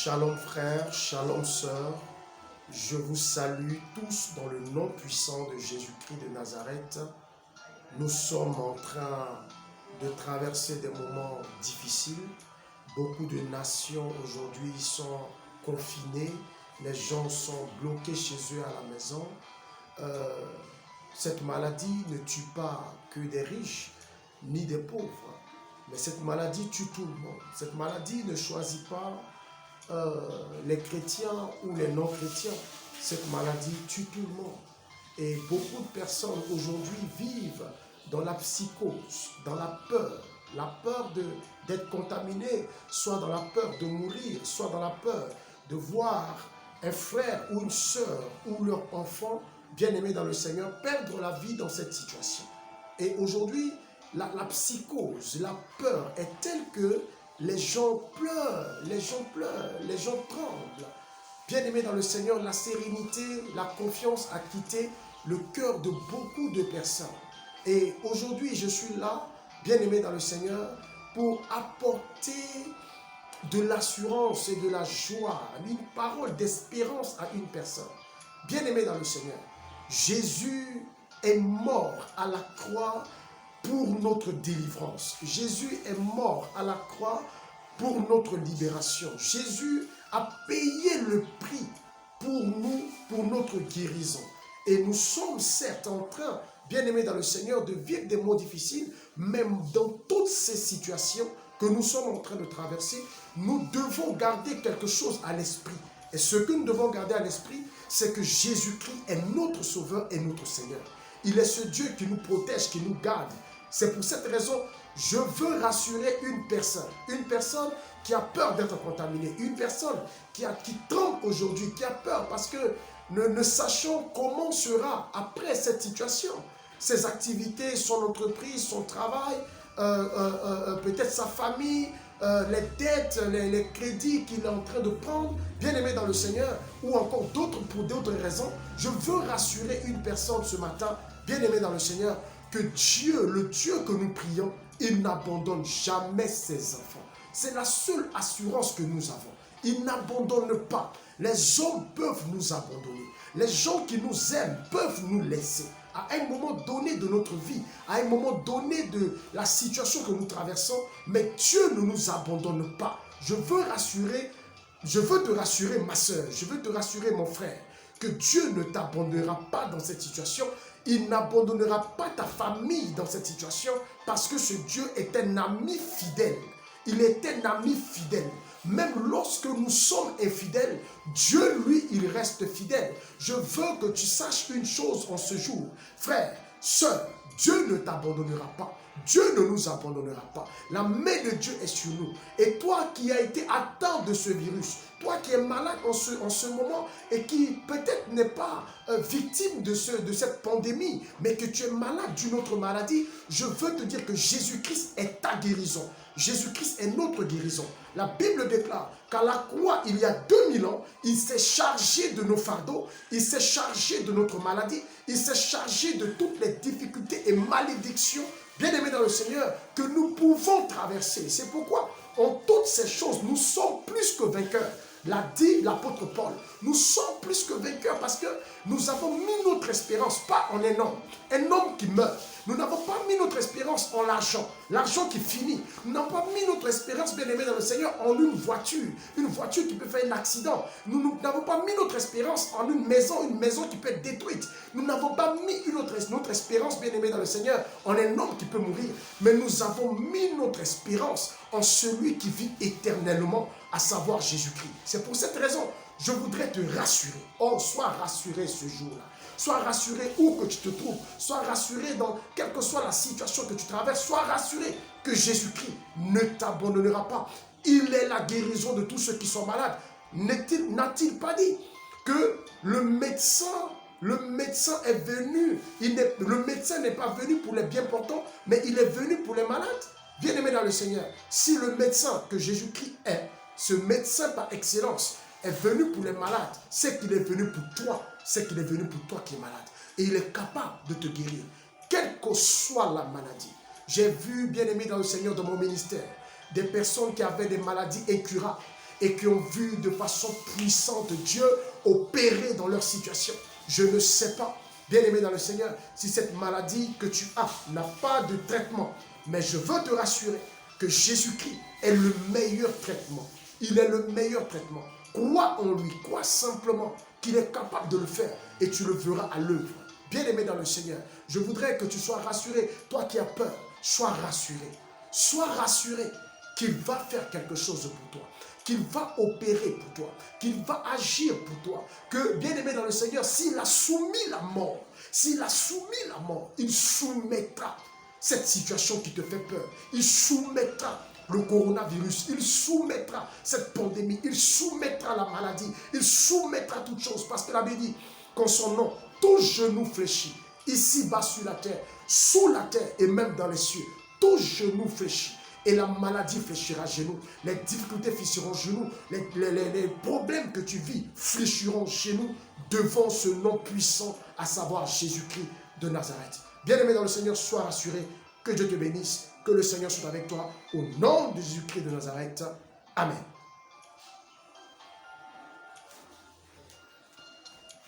Shalom frères, shalom sœurs, je vous salue tous dans le nom puissant de Jésus-Christ de Nazareth. Nous sommes en train de traverser des moments difficiles. Beaucoup de nations aujourd'hui sont confinées, les gens sont bloqués chez eux à la maison. Cette maladie ne tue pas que des riches ni des pauvres, mais cette maladie tue tout le monde. Cette maladie ne choisit pas les chrétiens ou les non-chrétiens. Cette maladie tue tout le monde. Et beaucoup de personnes aujourd'hui vivent dans la psychose, dans la peur d'être contaminées, soit dans la peur de mourir, soit dans la peur de voir un frère ou une sœur ou leur enfant bien-aimé dans le Seigneur perdre la vie dans cette situation. Et aujourd'hui, la psychose, la peur est telle que les gens pleurent, les gens tremblent. Bien-aimés dans le Seigneur, la sérénité, la confiance a quitté le cœur de beaucoup de personnes. Et aujourd'hui, je suis là, bien-aimé dans le Seigneur, pour apporter de l'assurance et de la joie, une parole d'espérance à une personne. Bien-aimé dans le Seigneur, Jésus est mort à la croix pour notre délivrance. Jésus est mort à la croix pour notre libération. Jésus a payé le prix pour nous, pour notre guérison. Et nous sommes certes en train, bien-aimés dans le Seigneur, de vivre des moments difficiles, même dans toutes ces situations que nous sommes en train de traverser, nous devons garder quelque chose à l'esprit. Et ce que nous devons garder à l'esprit, c'est que Jésus-Christ est notre Sauveur et notre Seigneur. Il est ce Dieu qui nous protège, qui nous garde. C'est pour cette raison, je veux rassurer une personne qui a peur d'être contaminée, une personne qui tremble aujourd'hui, qui a peur parce que ne sachant comment sera après cette situation, ses activités, son entreprise, son travail, peut-être sa famille, les dettes, les crédits qu'il est en train de prendre, bien aimé dans le Seigneur, ou encore pour d'autres raisons. Je veux rassurer une personne ce matin, bien aimé dans le Seigneur, que Dieu, le Dieu que nous prions, il n'abandonne jamais ses enfants. C'est la seule assurance que nous avons. Il n'abandonne pas. Les hommes peuvent nous abandonner. Les gens qui nous aiment peuvent nous laisser. À un moment donné de notre vie, à un moment donné de la situation que nous traversons, mais Dieu ne nous abandonne pas. Je veux te rassurer ma soeur, je veux te rassurer mon frère, que Dieu ne t'abandonnera pas dans cette situation. Il n'abandonnera pas ta famille dans cette situation parce que ce Dieu est un ami fidèle. Il est un ami fidèle. Même lorsque nous sommes infidèles, Dieu, lui, il reste fidèle. Je veux que tu saches une chose en ce jour. Frère, sœur, Dieu ne t'abandonnera pas. Dieu ne nous abandonnera pas. La main de Dieu est sur nous. Et toi qui as été atteint de ce virus, toi qui es malade en ce moment et qui peut-être n'est pas victime de cette pandémie, mais que tu es malade d'une autre maladie, je veux te dire que Jésus-Christ est ta guérison. Jésus-Christ est notre guérison. La Bible déclare qu'à la croix, il y a 2000 ans, il s'est chargé de nos fardeaux, il s'est chargé de notre maladie, il s'est chargé de toutes les difficultés et malédictions, bien-aimés dans le Seigneur, que nous pouvons traverser. C'est pourquoi, en toutes ces choses, nous sommes plus que vainqueurs. L'a dit l'apôtre Paul, nous sommes plus que vainqueurs parce que nous avons mis notre espérance, pas en un homme qui meurt. Nous n'avons pas mis notre espérance en l'argent qui finit. Nous n'avons pas mis notre espérance, bien-aimé dans le Seigneur, en une voiture qui peut faire un accident. Nous n'avons pas mis notre espérance en une maison qui peut être détruite. Nous n'avons pas mis notre espérance, bien-aimé dans le Seigneur, en un homme qui peut mourir. Mais nous avons mis notre espérance en celui qui vit éternellement, à savoir Jésus-Christ. C'est pour cette raison, je voudrais te rassurer. Oh, sois rassuré ce jour-là. Sois rassuré où que tu te trouves. Sois rassuré dans quelle que soit la situation que tu traverses. Sois rassuré que Jésus-Christ ne t'abandonnera pas. Il est la guérison de tous ceux qui sont malades. N'a-t-il pas dit que le médecin est venu, le médecin n'est pas venu pour les bien portants, mais il est venu pour les malades. Bien-aimé dans le Seigneur, si le médecin que Jésus-Christ est, ce médecin par excellence, est venu pour les malades, c'est qu'il est venu pour toi, c'est qu'il est venu pour toi qui es malade. Et il est capable de te guérir, quelle que soit la maladie. J'ai vu, bien-aimé dans le Seigneur, dans mon ministère, des personnes qui avaient des maladies incurables. et qui ont vu de façon puissante Dieu opérer dans leur situation. Je ne sais pas, bien-aimé dans le Seigneur, si cette maladie que tu as n'a pas de traitement. Mais je veux te rassurer que Jésus-Christ est le meilleur traitement. Il est le meilleur traitement. Crois en lui, crois simplement qu'il est capable de le faire et tu le verras à l'œuvre. Bien-aimé dans le Seigneur, je voudrais que tu sois rassuré. Toi qui as peur, sois rassuré. Sois rassuré qu'il va faire quelque chose pour toi, qu'il va opérer pour toi, qu'il va agir pour toi. Que, bien-aimé dans le Seigneur, s'il a soumis la mort, il soumettra cette situation qui te fait peur. Il soumettra le coronavirus, il soumettra cette pandémie, il soumettra la maladie, il soumettra toutes choses. Parce que la Bible dit qu'en son nom, tout genou fléchit, ici-bas sur la terre, sous la terre et même dans les cieux. Tout genou fléchit. Et la maladie fléchira genoux, les difficultés fléchiront genoux, les problèmes que tu vis fléchiront genoux devant ce nom puissant, à savoir Jésus-Christ de Nazareth. Bien-aimé dans le Seigneur, sois rassuré, que Dieu te bénisse, que le Seigneur soit avec toi, au nom de Jésus-Christ de Nazareth. Amen.